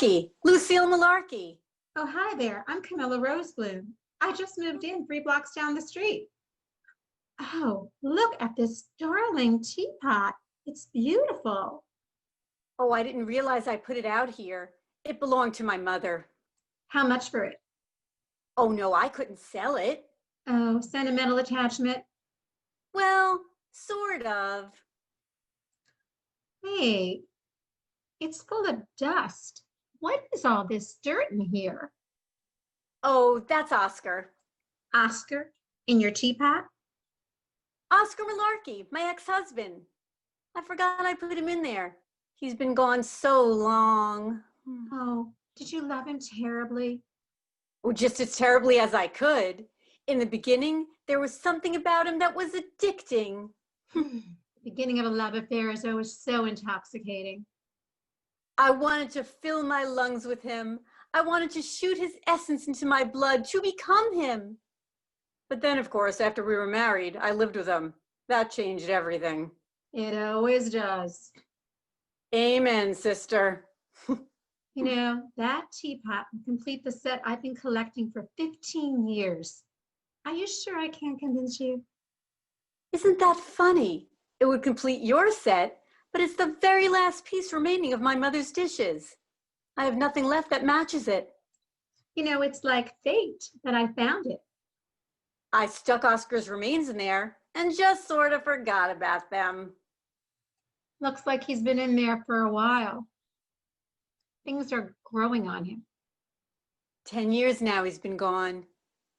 Malarky, Lucille Malarky. Oh, hi there. I'm Camilla Rosebloom. I just moved in 3 blocks down the street. Oh, look at this darling teapot. It's beautiful. Oh, I didn't realize I put it out here. It belonged to my mother. How much for it? Oh, no, I couldn't sell it. Oh, sentimental attachment. Well, sort of. Hey, it's full of dust. What is all this dirt in here? Oh, that's Oscar. Oscar, in your teapot? Oscar Malarky, my ex-husband. I forgot I put him in there. He's been gone so long. Oh, did you love him terribly? Oh, just as terribly as I could. In the beginning, there was something about him that was addicting. The beginning of a love affair is always so intoxicating. I wanted to fill my lungs with him. I wanted to shoot his essence into my blood to become him. But then, of course, after we were married, I lived with him. That changed everything. It always does. Amen, sister. You know, that teapot will complete the set I've been collecting for 15 years. Are you sure I can't convince you? Isn't that funny? It would complete your set, but it's the very last piece remaining of my mother's dishes. I have nothing left that matches it. You know, it's like fate that I found it. I stuck Oscar's remains in there and just sort of forgot about them. Looks like he's been in there for a while. Things are growing on him. 10 years now he's been gone.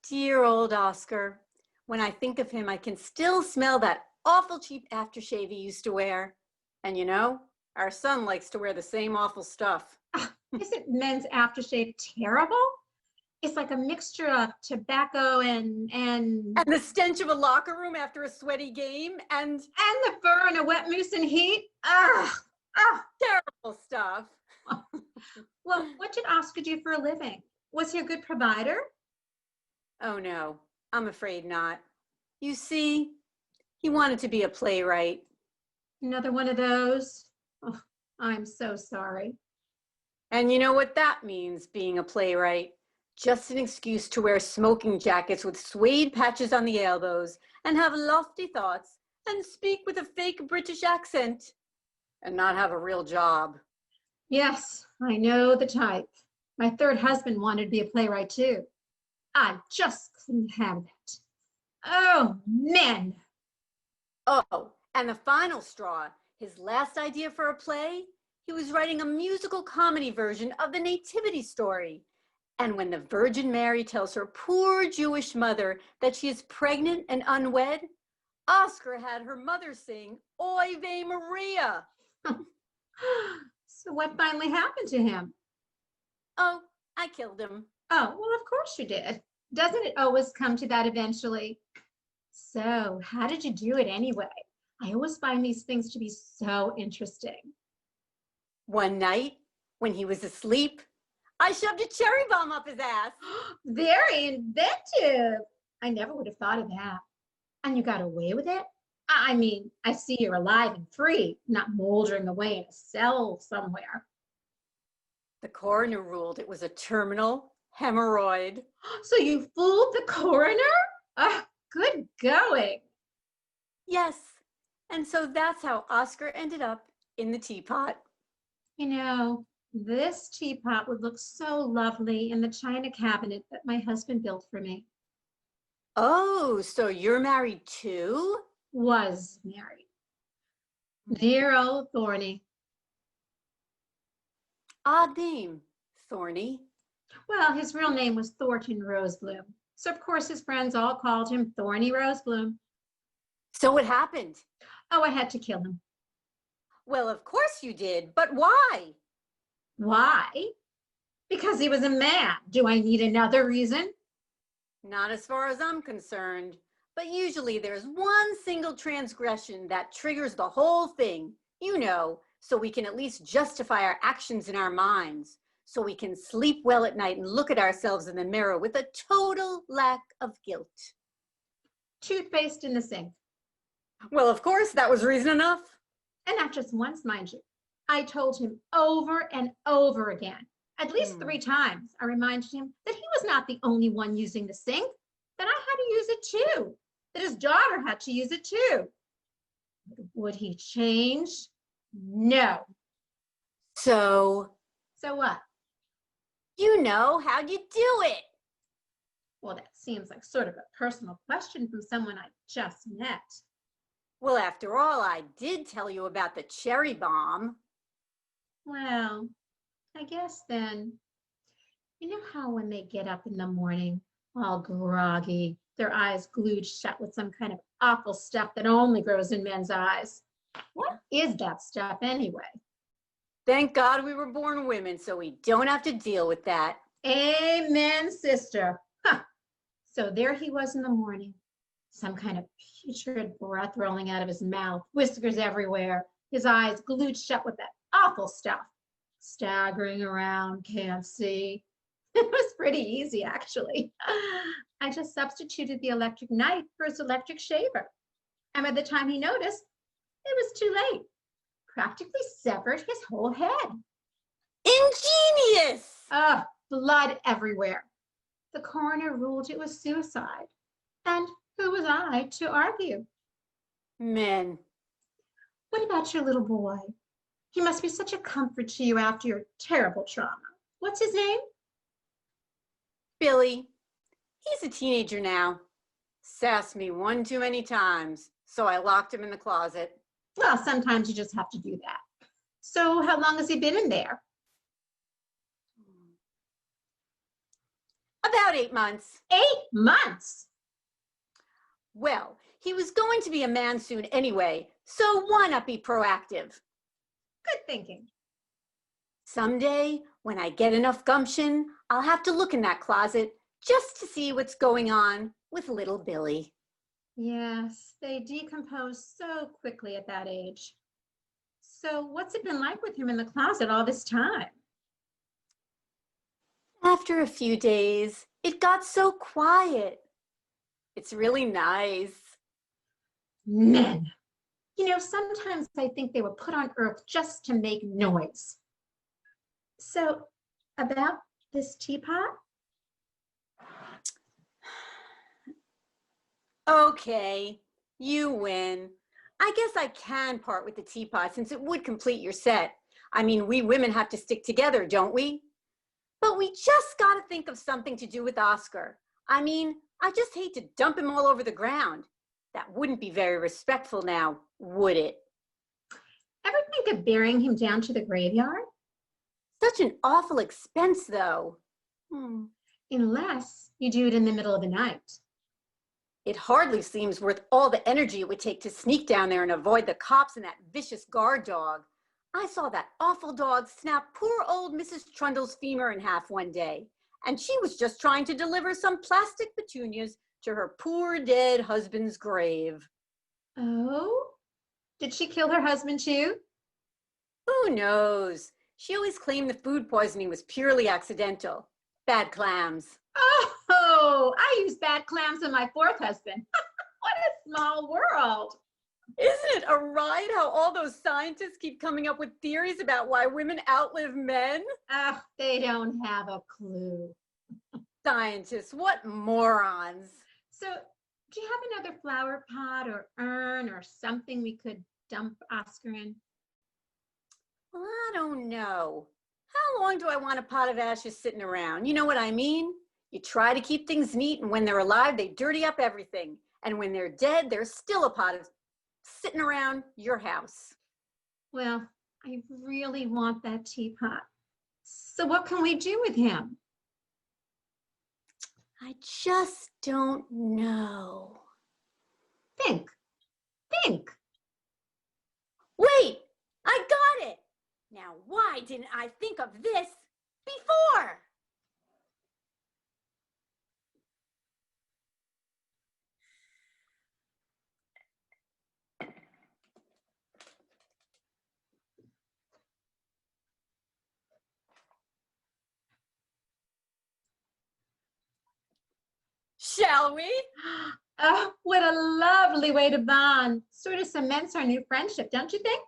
Dear old Oscar. When I think of him, I can still smell that awful cheap aftershave he used to wear. And you know, our son likes to wear the same awful stuff. Isn't men's aftershave terrible? It's like a mixture of tobacco and the stench of a locker room after a sweaty game and the fur and a wet moose and heat. Ugh. terrible stuff. Well, what did Oscar do for a living? Was he a good provider? Oh no, I'm afraid not. You see, he wanted to be a playwright. Another one of those? Oh, I'm so sorry. And you know what that means, being a playwright? Just an excuse to wear smoking jackets with suede patches on the elbows and have lofty thoughts and speak with a fake British accent and not have a real job. Yes, I know the type. My third husband wanted to be a playwright too. I just couldn't have that. Oh, men. Oh, and the final straw, his last idea for a play, he was writing a musical comedy version of the Nativity story. And when the Virgin Mary tells her poor Jewish mother that she is pregnant and unwed, Oscar had her mother sing Oy vey Maria. So what finally happened to him? Oh, I killed him. Oh, well, of course you did. Doesn't it always come to that eventually? So how did you do it anyway? I always find these things to be so interesting. One night, when he was asleep, I shoved a cherry bomb up his ass. Very inventive. I never would have thought of that. And you got away with it? I mean, I see you're alive and free, not moldering away in a cell somewhere. The coroner ruled it was a terminal hemorrhoid. So you fooled the coroner? Good going. Yes, and so that's how Oscar ended up in the teapot. You know, this teapot would look so lovely in the china cabinet that my husband built for me. Oh, so you're married too? Was married. Dear old Thorny. Odd name, Thorny. Well, his real name was Thornton Rosebloom. So of course his friends all called him Thorny Rosebloom. So what happened? Oh, I had to kill him. Well, of course you did, but why? Why? Because he was a man. Do I need another reason? Not as far as I'm concerned, but usually there's one single transgression that triggers the whole thing, you know, so we can at least justify our actions in our minds, so we can sleep well at night and look at ourselves in the mirror with a total lack of guilt. Toothpaste in the sink. Well, of course, that was reason enough. And not just once, mind you. I told him over and over again, At least Hmm. 3 times, I reminded him that he was not the only one using the sink, that I had to use it too, that his daughter had to use it too. Would he change? No. So, So what? how'd you do it? Well, that seems like sort of a personal question from someone I just met. Well, after all, I did tell you about the cherry bomb. Well, I guess then, you know how when they get up in the morning, all groggy, their eyes glued shut with some kind of awful stuff that only grows in men's eyes? What is that stuff anyway? Thank God we were born women so we don't have to deal with that. Amen, sister. Huh. So there he was in the morning, some kind of putrid breath rolling out of his mouth, whiskers everywhere, his eyes glued shut with that awful stuff. Staggering around, can't see. It was pretty easy, actually. I just substituted the electric knife for his electric shaver. And by the time he noticed, it was too late. Practically severed his whole head. Ingenious! Ugh, blood everywhere. The coroner ruled it was suicide. And who was I to argue? Men. What about your little boy? He must be such a comfort to you after your terrible trauma. What's his name? Billy. He's a teenager now. Sassed me one too many times, so I locked him in the closet. Well, sometimes you just have to do that. So how long has he been in there? About 8 months. 8 months. Well, he was going to be a man soon anyway, so why not be proactive? Good thinking. Someday, when I get enough gumption, I'll have to look in that closet just to see what's going on with little Billy. Yes, they decompose so quickly at that age. So what's it been like with him in the closet all this time? After a few days, it got so quiet. It's really nice. Men. Sometimes I think they were put on earth just to make noise. So, about this teapot? Okay, you win. I guess I can part with the teapot since it would complete your set. I mean, we women have to stick together, don't we? But we just got to think of something to do with Oscar. I mean, I just hate to dump him all over the ground. That wouldn't be very respectful now, would it? Ever think of burying him down to the graveyard? Such an awful expense, though. Unless you do it in the middle of the night. It hardly seems worth all the energy it would take to sneak down there and avoid the cops and that vicious guard dog. I saw that awful dog snap poor old Mrs. Trundle's femur in half one day, and she was just trying to deliver some plastic petunias to her poor dead husband's grave. Oh? Did she kill her husband too? Who knows? She always claimed the food poisoning was purely accidental. Bad clams. Oh, I used bad clams on my fourth husband. What a small world. Isn't it a ride how all those scientists keep coming up with theories about why women outlive men? Ugh, they don't have a clue. Scientists, what morons. So, do you have another flower pot or urn or something we could dump Oscar in? Well, I don't know. How long do I want a pot of ashes sitting around? You know what I mean? You try to keep things neat, and when they're alive, they dirty up everything. And when they're dead, there's still a pot of sitting around your house. Well, I really want that teapot. So what can we do with him? I just don't know. Think. Think. Wait, I got it. Now, why didn't I think of this before? Shall we? Oh, what a lovely way to bond. Sort of cements our new friendship, don't you think?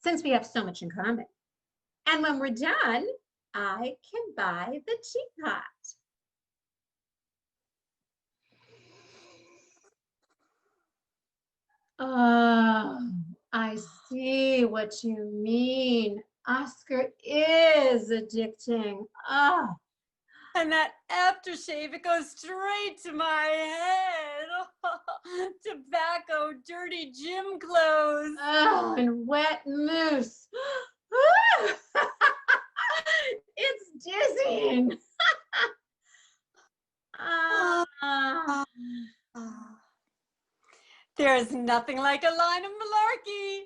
Since we have so much in common. And when we're done, I can buy the teapot. Oh, I see what you mean. Oscar is addicting. Oh, And that aftershave, it goes straight to my head. Tobacco, dirty gym clothes. oh, and wet mousse. It's dizzying. Ah. There is nothing like a line of malarkey.